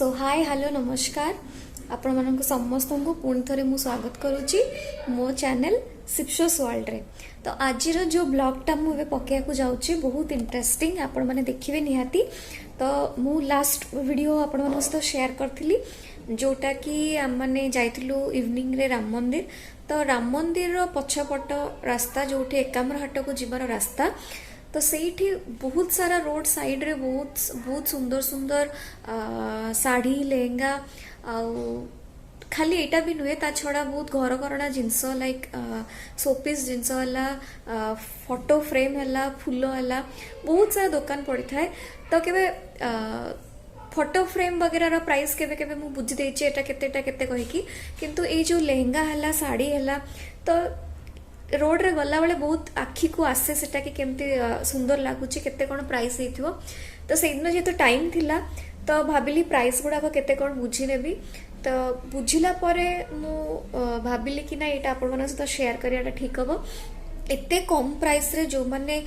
सो hi hello नमस्कार आपण मानक समस्त को पुणी थे मु स्वागत करुच्ची मो चैनल सिप्शोस वर्ल्ड रे। तो आज जो ब्लॉगटा मुझे पकेया जाऊँगी बहुत इंटरेस्टिंग आपण मैंने देखिए निहाती। तो मु लास्ट वीडियो आपण मान सहित शेयर करी जोटा कि आम मैंने जाइलु इवनिंग रे राम मंदिर। तो राम मंदिर पछपट रास्ता जो एकाम्र हाट को जीवार रास्ता तो ସେଇଠି बहुत सारा रोड साइड रे बहुत सुंदर सुंदर साड़ी लेहेंगा आउ खाली एटा भी नुहे ता छड़ा बहुत घर करना जिनस लाइक शोपीस जिनस है फोटो फ्रेम है फूल है बहुत सारा दुकान पड़ी थाए। तो केबे फोटो फ्रेम वगैरह प्राइस केबे केबे मु बुझी देछि एटा केते कहिकी किंतु ए जो लेहेंगा है साड़ी है तो रोड रे गला बेले बहुत आखि को आसे सेटा कि केमती सुंदर लगुच केते कौन प्राइस हो। तो से दिन जेहेतु टाइम थिला तो भाविली प्राइस गुड़ाक केते कौन बुझी नेबी। तो बुझिला परे मु भाविली कि ना एटा आपण मन सहित शेयर करियाटा ठीक हबो। एते कम प्राइस रे जो माने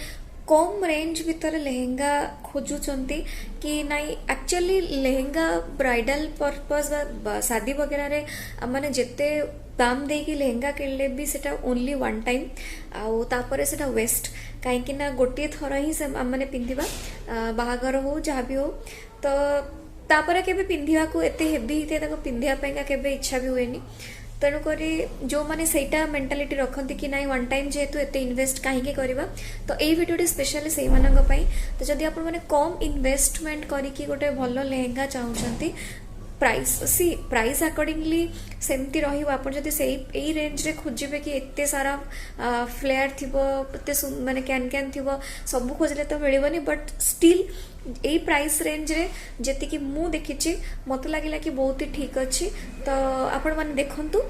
कम रेंज भितर लेहेंगा खोजुचंती कि नाई एक्चुअली लेहेंगा ब्राइडल पर्पस शादी वगैरह रे माने जेते दाम देकी लेहेंगा किनले भी सेटा ओनली वन टाइम आउ तापरे सेटा वेस्ट कहीं ना गोटे थर ही से माने पिंधिबा बाहागर हो जहाँ भी हो। तो तापरे केबे पिंधिबा को एते हेवी हिते ताको पिंधिया पेगा केबे इच्छा भी हुएनी। तेणुक जो मैंने सहीटा मेंटालिटी रखती कि ना वन टाइम जेहेतु एते इन्वेस्ट कहीं करवा तो ये वीडियो स्पेशली से तो जदि आप मैंने कम इन्वेस्टमेंट करके गोटे भल लेहेंगा चाहूँगी प्राइस अकॉर्डिंगली सेमती रही से रेंज रे खोजे कि एते सारा फ्लेयर थी माने कैन थी सब खोजले तो मिलबनी बट स्टिल यही प्राइस रेंज रे जेति मु देखी मत लगे कि बहुत ही ठीक अच्छी। तो आपण मैंने देखंतु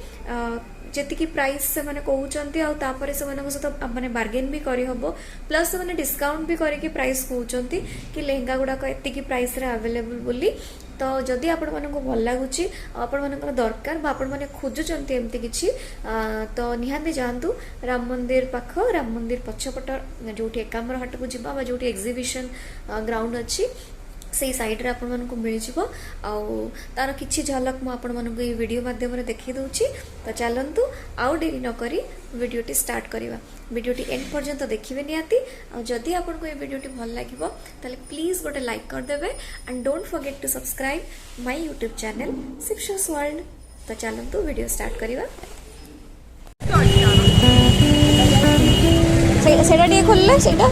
जेतिकी प्राइस से माने कहउचंती आ तापर से माने सहित माने बार्गेन भी करि हबो प्लस से माने डिस्काउंट भी करके प्राइस कहउचंती कि लेहेंगा गुडाक एतिकी प्राइस रे अवेलेबल बोली। तो जदि आपण मानक भल लगुच आपण मानकर दरकार बा आपण माने खोजुचंती एमती किछि तो निहाती जांतु राम मंदिर पाख राम मंदिर पछपट जोठी एकाम्र हाट को जिबा बा जोठी एग्जीबिशन ग्राउंड अच्छी से साइड रे आपण मानक मिल जिवो आउ तार किछि झलक मु आपण मानक ए वीडियो माध्यम रे देखि दउची। तो चलंतु आउ देरी न करी वीडियोटी स्टार्ट करिवा। वीडियोटी एंड पर्यंत देखिबे नियाती आ जदि आपनको ए वीडियोटी भल लागिवो ताले प्लीज गोटे लाइक कर देबे and don't forget to subscribe my YouTube channel सिप्शोस वर्ल्ड। तो चलंतु वीडियो स्टार्ट करिवा। सेटा टे खोलले सेटा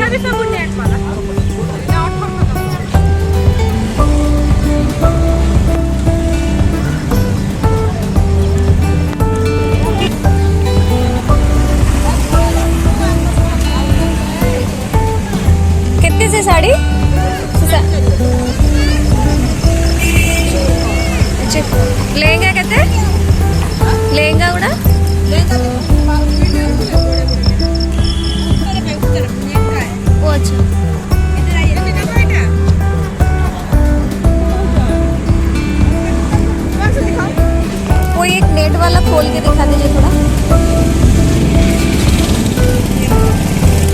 भी सब नेट वाला कितने से साड़ी लेहेंगा केते लेहेंगा गुड़ा अच्छा कोई एक नेट वाला खोल के दिखा दीजिए थोड़ा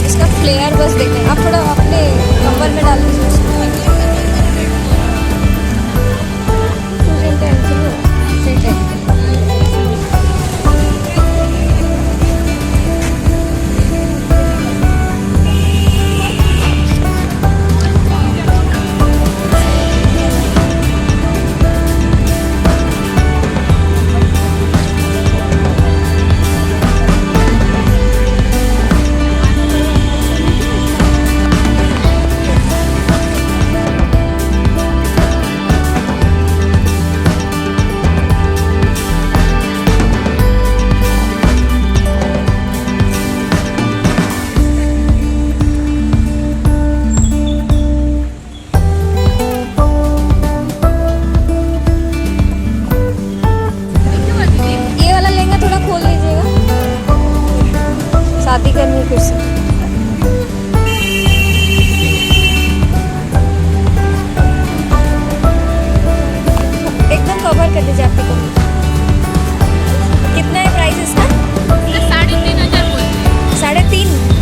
इसका फ्लेयर बस देखें आप थोड़ा अपने कवर में डाल दीजिए। शादी करनी है फिर से एकदम कवर कर दीजिए आपको। कितना है प्राइस इसका? 3,500 बोलते हैं। 3.5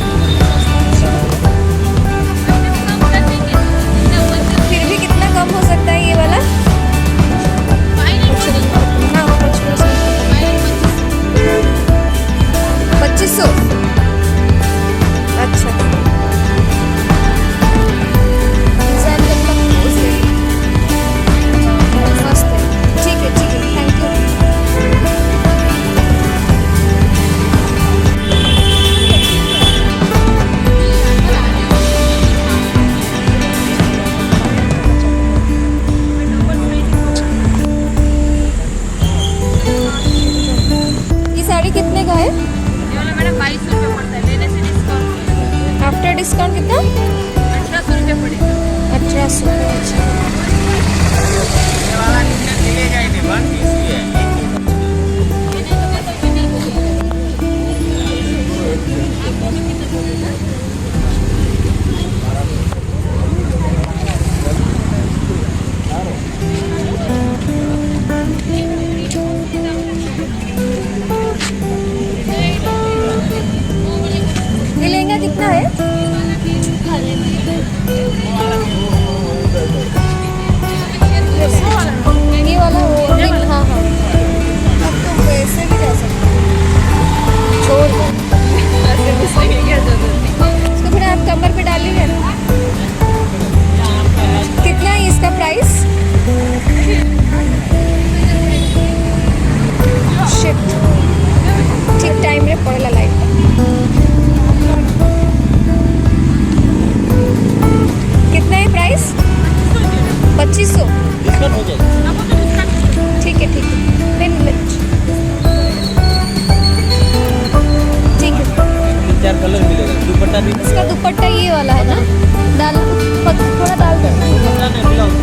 ठीक है ठीक है, ले ठीक है। 3-4 कलर मिलेगा। दुपट्टा भी इसका दुपट्टा ये वाला है ना, डाल थोड़ा डाल दो। दुपट्टा नहीं, ब्लाउज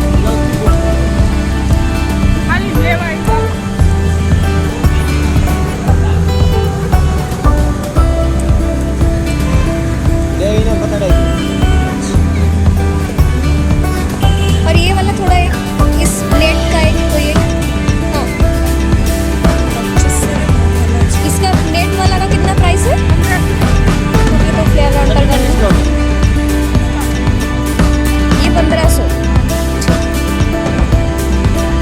ले इन्हें बता रही। और ये वाला थोड़ा इस नेट का एक तो ये, हाँ इसका नेट वाला का कितना प्राइस है? ये तो फ्लेयर अंडर का ये 1500।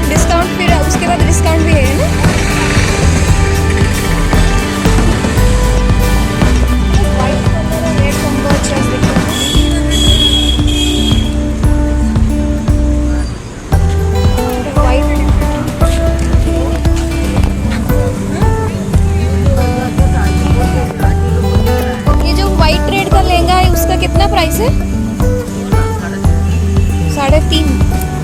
डिस्काउंट फिर उसके बाद डिस्काउंट भी है ना? वाइट कलर और रेड कॉम्बो अच्छा दिख रहा है। ये जो वाइट रेड का लहंगा है उसका कितना प्राइस है? 3.5।